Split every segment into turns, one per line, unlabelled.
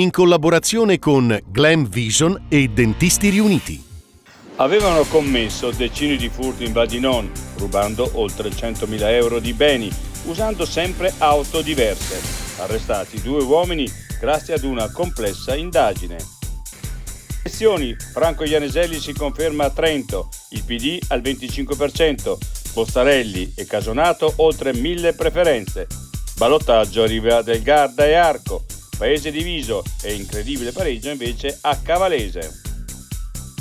in collaborazione con Glam Vision e Dentisti Riuniti.
Avevano commesso decine di furti in Val di Non, rubando oltre 100.000 euro di beni, usando sempre auto diverse. Arrestati 2 uomini grazie ad una complessa indagine. Elezioni, Franco Ianniselli si conferma a Trento, il PD al 25%, Bostarelli e Casonato oltre 1.000 preferenze. Ballottaggio arriva del Garda e Arco, paese diviso e incredibile pareggio invece a Cavalese.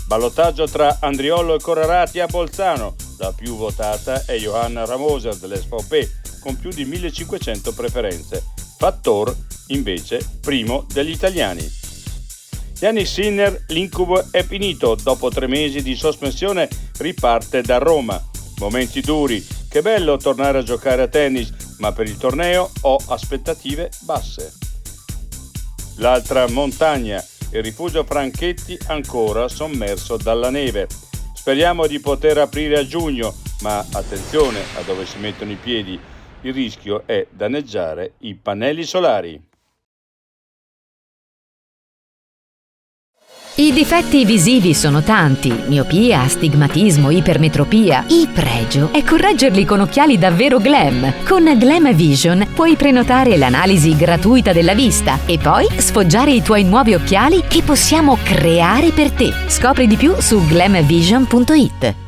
Ballottaggio tra Andriolo e Corrarati a Bolzano, la più votata è Johanna Ramoser dell'SVP con più di 1.500 preferenze. Fattor invece primo degli italiani. Jannik Sinner, l'incubo è finito, dopo 3 mesi di sospensione riparte da Roma. Momenti duri, che bello tornare a giocare a tennis, ma per il torneo ho aspettative basse. L'altra montagna, il rifugio Franchetti ancora sommerso dalla neve. Speriamo di poter aprire a giugno, ma attenzione a dove si mettono i piedi, il rischio è danneggiare i pannelli solari.
I difetti visivi sono tanti: miopia, astigmatismo, ipermetropia. Il pregio è correggerli con occhiali davvero glam. Con Glam Vision puoi prenotare l'analisi gratuita della vista e poi sfoggiare i tuoi nuovi occhiali che possiamo creare per te. Scopri di più su glamvision.it.